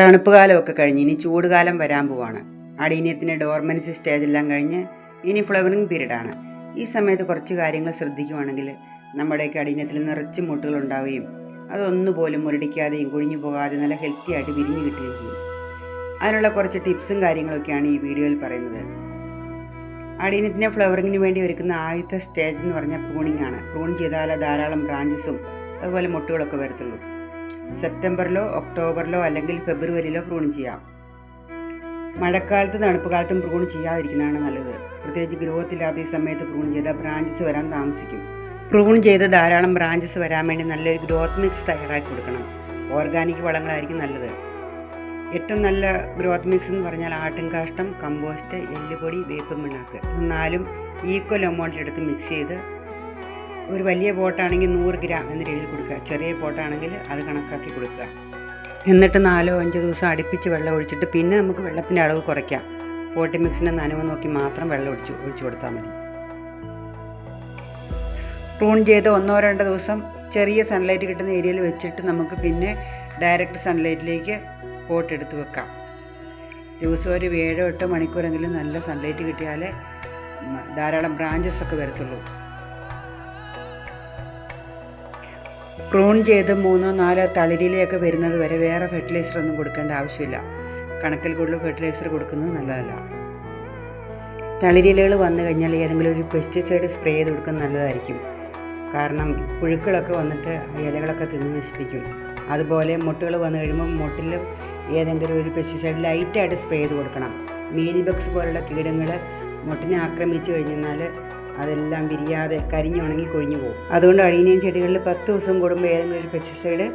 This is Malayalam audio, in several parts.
തണുപ്പ് കാലമൊക്കെ കഴിഞ്ഞ് ഇനി ചൂടുകാലം വരാൻ പോവാണ്. അടീനിയത്തിൻ്റെ ഡോർമൻസി സ്റ്റേജെല്ലാം കഴിഞ്ഞ് ഇനി ഫ്ലവറിങ് പീരീഡാണ്. ഈ സമയത്ത് കുറച്ച് കാര്യങ്ങൾ ശ്രദ്ധിക്കുവാണെങ്കിൽ നമ്മുടെയൊക്കെ അടീനിയത്തിൽ നിറച്ച് മുട്ടുകൾ ഉണ്ടാവുകയും അതൊന്നുപോലും മുരടിക്കാതെയും കുഴിഞ്ഞു പോകാതെ നല്ല ഹെൽത്തി ആയിട്ട് വിരിഞ്ഞു കിട്ടുകയും ചെയ്യും. അതിനുള്ള കുറച്ച് ടിപ്സും കാര്യങ്ങളൊക്കെയാണ് ഈ വീഡിയോയിൽ പറയുന്നത്. അടീനിയത്തിൻ്റെ ഫ്ലവറിങ്ങിന് വേണ്ടി ഒരുക്കുന്ന ആദ്യത്തെ സ്റ്റേജ് എന്ന് പറഞ്ഞാൽ പ്രൂണിംഗ് ആണ്. പ്രൂൺ ചെയ്താൽ ധാരാളം ബ്രാഞ്ചസും അതുപോലെ മുട്ടുകളൊക്കെ വരത്തുള്ളൂ. സെപ്റ്റംബറിലോ ഒക്ടോബറിലോ അല്ലെങ്കിൽ ഫെബ്രുവരിയിലോ പ്രൂൺ ചെയ്യാം. മഴക്കാലത്ത് തണുപ്പ് കാലത്തും പ്രൂൺ ചെയ്യാതിരിക്കുന്നതാണ് നല്ലത്. പ്രത്യേകിച്ച് ഗ്രോത്ത് ഇല്ലാത്ത ഈ സമയത്ത് പ്രൂൺ ചെയ്താൽ ബ്രാഞ്ചസ് വരാൻ താമസിക്കും. പ്രൂൺ ചെയ്ത് ധാരാളം ബ്രാഞ്ചസ് വരാൻ വേണ്ടി നല്ലൊരു ഗ്രോത്ത് മിക്സ് തയ്യാറാക്കി കൊടുക്കണം. ഓർഗാനിക് വളങ്ങളായിരിക്കും നല്ലത്. ഏറ്റവും നല്ല ഗ്രോത്ത് മിക്സ് എന്ന് പറഞ്ഞാൽ ആട്ടിൻകാഷ്ടം, കമ്പോസ്റ്റ്, എല്ലുപൊടി, വേപ്പ് പിണ്ണാക്ക്, ഇത് നാലും ഈക്വൽ എമൗണ്ട് എടുത്ത് മിക്സ് ചെയ്ത് ഒരു വലിയ പോട്ടാണെങ്കിൽ 100 ഗ്രാം എന്ന രീതിയിൽ കൊടുക്കുക. ചെറിയ പോട്ടാണെങ്കിൽ അത് കണക്കാക്കി കൊടുക്കുക. എന്നിട്ട് 4-5 ദിവസം അടുപ്പിച്ച് വെള്ളം ഒഴിച്ചിട്ട് പിന്നെ നമുക്ക് വെള്ളത്തിൻ്റെ അളവ് കുറയ്ക്കാം. പോട്ടി മിക്സിൻ്റെ നനവ് നോക്കി മാത്രം വെള്ളം ഒഴിച്ചു കൊടുത്താൽ മതി. പ്രൂൺ ചെയ്ത് 1-2 ദിവസം ചെറിയ സൺലൈറ്റ് കിട്ടുന്ന ഏരിയയിൽ വെച്ചിട്ട് നമുക്ക് പിന്നെ ഡയറക്റ്റ് സൺലൈറ്റിലേക്ക് പോട്ട് എടുത്ത് വെക്കാം. ദിവസം ഒരു 7-8 മണിക്കൂറെങ്കിലും നല്ല സൺലൈറ്റ് കിട്ടിയാലേ ധാരാളം ബ്രാഞ്ചസ് ഒക്കെ വരത്തുള്ളൂ. പ്രൂൺ ചെയ്ത് 3-4 തളിരിലയൊക്കെ വരുന്നത് വരെ വേറെ ഫെർട്ടിലൈസർ ഒന്നും കൊടുക്കേണ്ട ആവശ്യമില്ല. കണക്കിൽ കൂടുതൽ ഫെർട്ടിലൈസർ കൊടുക്കുന്നത് നല്ലതല്ല. തളിരിലകൾ വന്നു കഴിഞ്ഞാൽ ഏതെങ്കിലും ഒരു പെസ്റ്റിസൈഡ് സ്പ്രേ ചെയ്ത് കൊടുക്കുന്നത് നല്ലതായിരിക്കും. കാരണം പുഴുക്കളൊക്കെ വന്നിട്ട് ഇലകളൊക്കെ തിന്ന് നശിപ്പിക്കും. അതുപോലെ മുട്ടുകൾ വന്നു കഴിയുമ്പോൾ മുട്ടിൽ ഏതെങ്കിലും ഒരു പെസ്റ്റിസൈഡ് ലൈറ്റായിട്ട് സ്പ്രേ ചെയ്ത് കൊടുക്കണം. മീലി ബഗ്സ് പോലുള്ള കീടങ്ങൾ മുട്ടിനെ ആക്രമിച്ചു കഴിഞ്ഞാൽ അതെല്ലാം വിരിയാതെ കരിഞ്ഞുണങ്ങി കൊഴിഞ്ഞു പോകും. അതുകൊണ്ട് അടീനിയം ചെടികളിൽ 10 ദിവസം കൂടുമ്പോൾ ഏതെങ്കിലും ഒരു പെസ്റ്റിസൈഡ്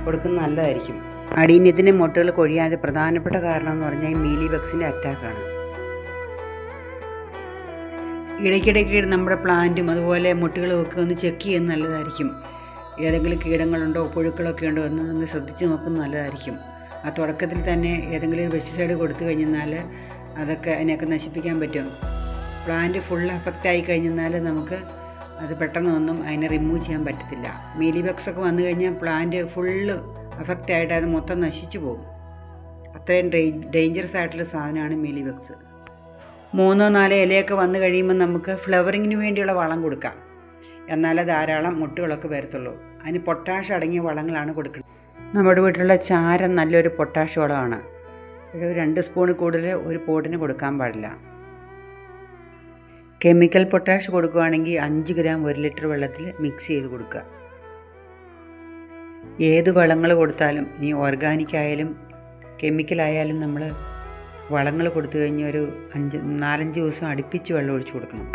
കൊടുക്കുന്നത് നല്ലതായിരിക്കും. അടീനിയത്തിൻ്റെ മുട്ടുകൾ കൊഴിയാൻ പ്രധാനപ്പെട്ട കാരണം എന്ന് പറഞ്ഞാൽ മീലി ബഗ്സിൻ്റെ അറ്റാക്കാണ്. ഇടയ്ക്കിടയ്ക്ക് നമ്മുടെ പ്ലാന്റും അതുപോലെ മുട്ടുകളും ഒക്കെ ഒന്ന് ചെക്ക് ചെയ്യുന്നത് നല്ലതായിരിക്കും. ഏതെങ്കിലും കീടങ്ങളുണ്ടോ പുഴുക്കളൊക്കെ ഉണ്ടോ എന്ന് നമ്മൾ ശ്രദ്ധിച്ച് നോക്കുന്നത് നല്ലതായിരിക്കും. ആ തുടക്കത്തിൽ തന്നെ ഏതെങ്കിലും ഒരു പെസ്റ്റിസൈഡ് കൊടുത്തു കഴിഞ്ഞാൽ അതൊക്കെ അതിനെയൊക്കെ നശിപ്പിക്കാൻ പറ്റും. പ്ലാന്റ് ഫുൾ എഫക്റ്റ് ആയി കഴിഞ്ഞാൽ നമുക്ക് അത് പെട്ടെന്നൊന്നും അതിനെ റിമൂവ് ചെയ്യാൻ പറ്റത്തില്ല. മീലി ബഗ്സ് ഒക്കെ വന്നു കഴിഞ്ഞാൽ പ്ലാന്റ് ഫുള്ള് എഫക്റ്റ് ആയിട്ട് അത് മൊത്തം നശിച്ചു പോകും. അത്രയും ഡേഞ്ചറസ് ആയിട്ടുള്ള സാധനമാണ് മീലി ബഗ്സ്. 3-4 ഇലയൊക്കെ വന്നു കഴിയുമ്പോൾ നമുക്ക് ഫ്ലവറിങ്ങിന് വേണ്ടിയുള്ള വളം കൊടുക്കാം. എന്നാലേ ധാരാളം മുട്ടുകളൊക്കെ വരത്തുള്ളൂ. അതിന് പൊട്ടാഷ് അടങ്ങിയ വളങ്ങളാണ് കൊടുക്കുന്നത്. നമ്മുടെ വീട്ടിലുള്ള ചാരം നല്ലൊരു പൊട്ടാഷ് വളമാണ്. ഒരു 2 സ്പൂൺ കൂടുതൽ ഒരു പോട്ടിന് കൊടുക്കാൻ പാടില്ല. കെമിക്കൽ പൊട്ടാഷ് കൊടുക്കുകയാണെങ്കിൽ 5 ഗ്രാം 1 ലിറ്റർ വെള്ളത്തിൽ മിക്സ് ചെയ്ത് കൊടുക്കുക. ഏത് വളങ്ങൾ കൊടുത്താലും ഇനി ഓർഗാനിക് ആയാലും കെമിക്കലായാലും നമ്മൾ വളങ്ങൾ കൊടുത്തു കഴിഞ്ഞാൽ ഒരു 4-5 ദിവസം അടുപ്പിച്ച് വെള്ളം ഒഴിച്ചു കൊടുക്കണം.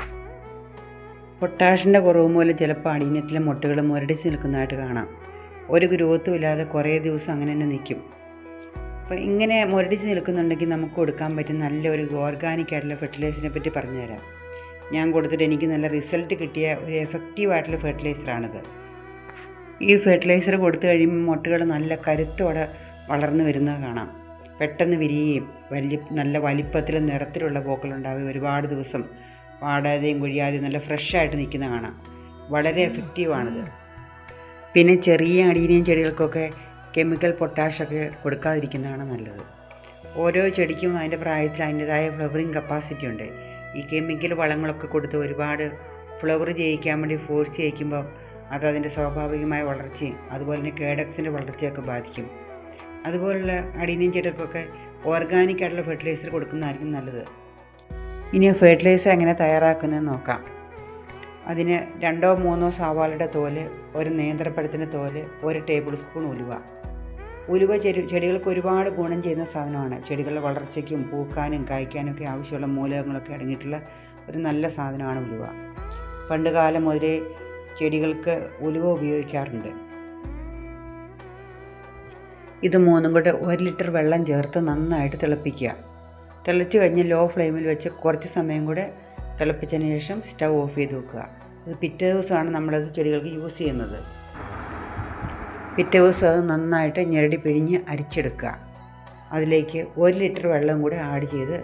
പൊട്ടാഷിൻ്റെ കുറവ് മൂലം ചിലപ്പോൾ അടീനിയത്തിലെ മുട്ടുകൾ മുരടിച്ച് നിൽക്കുന്നതായിട്ട് കാണാം. ഒരു ഗ്രോത്തും ഇല്ലാതെ കുറേ ദിവസം അങ്ങനെ തന്നെ നിൽക്കും. അപ്പോൾ ഇങ്ങനെ മുരടിച്ച് നിൽക്കുന്നുണ്ടെങ്കിൽ നമുക്ക് കൊടുക്കാൻ പറ്റും നല്ലൊരു ഓർഗാനിക് ആയിട്ടുള്ള ഫെർട്ടിലൈസറിനെ പറ്റി പറഞ്ഞുതരാം. ഞാൻ കൊടുത്തിട്ട് എനിക്ക് നല്ല റിസൾട്ട് കിട്ടിയ ഒരു എഫക്റ്റീവായിട്ടുള്ള ഫെർട്ടിലൈസറാണിത്. ഈ ഫെർട്ടിലൈസർ കൊടുത്തു കഴിയുമ്പോൾ മുട്ടുകൾ നല്ല കരുത്തോടെ വളർന്നു വരുന്നത് കാണാം. പെട്ടെന്ന് വിരിയുകയും നല്ല വലിപ്പത്തിലും നിറത്തിലുള്ള പൂക്കളുണ്ടാവുകയും ഒരുപാട് ദിവസം വാടാതെയും കൊഴിയാതെയും നല്ല ഫ്രഷായിട്ട് നിൽക്കുന്ന കാണാം. വളരെ എഫക്റ്റീവാണിത്. പിന്നെ ചെറിയ അടീനിയം ചെടികൾക്കൊക്കെ കെമിക്കൽ പൊട്ടാഷൊക്കെ കൊടുക്കാതിരിക്കുന്നതാണ് നല്ലത്. ഓരോ ചെടിക്കും അതിൻ്റെ പ്രായത്തിൽ അതിൻ്റെതായ ഫ്ലവറിങ് കപ്പാസിറ്റി ഉണ്ട്. ഈ കെമിക്കൽ വളങ്ങളൊക്കെ കൊടുത്ത് ഒരുപാട് ഫ്ലവർ ചെയ്യിക്കാൻ വേണ്ടി ഫോഴ്സ് ചെയ്യിക്കുമ്പോൾ അതിൻ്റെ സ്വാഭാവികമായ വളർച്ചയും അതുപോലെ തന്നെ കേഡക്സിൻ്റെ വളർച്ചയൊക്കെ ബാധിക്കും. അതുപോലുള്ള അടീനിയം ചെടികൾക്കൊക്കെ ഓർഗാനിക് ആയിട്ടുള്ള ഫെർട്ടിലൈസർ കൊടുക്കുന്നതായിരിക്കും നല്ലത്. ഇനി ഫെർട്ടിലൈസർ എങ്ങനെ തയ്യാറാക്കുന്നതെന്ന് നോക്കാം. അതിന് 2-3 സവാളയുടെ തോല്, ഒരു നേന്ത്രപ്പഴത്തിൻ്റെ തോല്, 1 ടേബിൾ സ്പൂൺ ഉലുവ ചെടികൾക്ക് ഒരുപാട് ഗുണം ചെയ്യുന്ന സാധനമാണ്. ചെടികളുടെ വളർച്ചയ്ക്കും പൂക്കാനും കായ്ക്കാനും ഒക്കെ ആവശ്യമുള്ള മൂലകങ്ങളൊക്കെ അടങ്ങിയിട്ടുള്ള ഒരു നല്ല സാധനമാണ് ഉലുവ. പണ്ട് കാലം മുതലേ ചെടികൾക്ക് ഉലുവ ഉപയോഗിക്കാറുണ്ട്. ഇത് 3 കൂടെ 1 ലിറ്റർ വെള്ളം ചേർത്ത് നന്നായിട്ട് തിളപ്പിക്കുക. തിളച്ച് കഴിഞ്ഞ് ലോ ഫ്ലെയിമിൽ വെച്ച് കുറച്ച് സമയം കൂടെ തിളപ്പിച്ചതിന് ശേഷം സ്റ്റൗ ഓഫ് ചെയ്ത് വെക്കുക. ഇത് പിറ്റേ ദിവസമാണ് നമ്മളത് ചെടികൾക്ക് യൂസ് ചെയ്യുന്നത്. പിറ്റേ ദിവസം അത് നന്നായിട്ട് ഞെരടി പിഴിഞ്ഞ് അരിച്ചെടുക്കുക. അതിലേക്ക് 1 ലിറ്റർ വെള്ളം കൂടെ ആഡ് ചെയ്ത്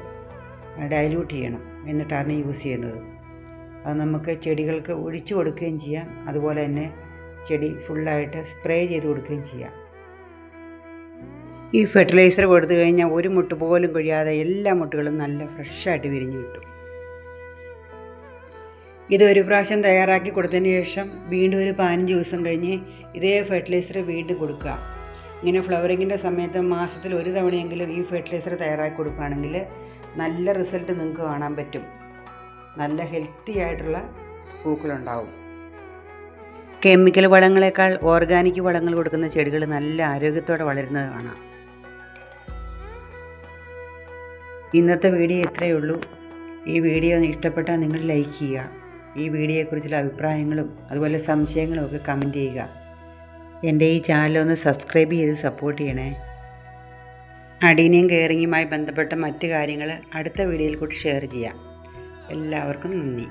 ഡൈല്യൂട്ട് ചെയ്യണം. എന്നിട്ടാണ് യൂസ് ചെയ്യുന്നത്. അത് നമുക്ക് ചെടികൾക്ക് ഒഴിച്ചു കൊടുക്കുകയും ചെയ്യാം. അതുപോലെ തന്നെ ചെടി ഫുള്ളായിട്ട് സ്പ്രേ ചെയ്ത് കൊടുക്കുകയും ചെയ്യാം. ഈ ഫെർട്ടിലൈസർ കൊടുത്തു കഴിഞ്ഞാൽ ഒരു മുട്ട് പോലും കൊഴിയാതെ എല്ലാ മുട്ടുകളും നല്ല ഫ്രഷായിട്ട് വിരിഞ്ഞു കിട്ടും. ഇതൊരു പ്രാവശ്യം തയ്യാറാക്കി കൊടുത്തതിന് ശേഷം വീണ്ടും ഒരു 15 ദിവസം കഴിഞ്ഞ് ഇതേ ഫെർട്ടിലൈസർ വീണ്ടും കൊടുക്കുക. ഇങ്ങനെ ഫ്ലവറിങ്ങിൻ്റെ സമയത്ത് മാസത്തിൽ ഒരു തവണയെങ്കിലും ഈ ഫെർട്ടിലൈസർ തയ്യാറാക്കി കൊടുക്കുകയാണെങ്കിൽ നല്ല റിസൾട്ട് നിങ്ങൾക്ക് കാണാൻ പറ്റും. നല്ല ഹെൽത്തി ആയിട്ടുള്ള പൂക്കളുണ്ടാവും. കെമിക്കൽ വളങ്ങളെക്കാൾ ഓർഗാനിക് വളങ്ങൾ കൊടുക്കുന്ന ചെടികൾ നല്ല ആരോഗ്യത്തോടെ വളരുന്നത് കാണാം. ഇന്നത്തെ വീഡിയോ ഇത്രയേ ഉള്ളൂ. ഈ വീഡിയോ ഇഷ്ടപ്പെട്ടാൽ നിങ്ങൾ ലൈക്ക് ചെയ്യുക. ഈ വീഡിയോയെക്കുറിച്ചുള്ള അഭിപ്രായങ്ങളും അതുപോലെ സംശയങ്ങളും ഒക്കെ കമൻറ്റ് ചെയ്യുക. എൻ്റെ ഈ ചാനലൊന്ന് സബ്സ്ക്രൈബ് ചെയ്ത് സപ്പോർട്ട് ചെയ്യണേ. അഡീനിയം കെയറിങ്ങുമായി ബന്ധപ്പെട്ട മറ്റു കാര്യങ്ങൾ അടുത്ത വീഡിയോയിൽ കൂടി ഷെയർ ചെയ്യാം. എല്ലാവർക്കും നന്ദി.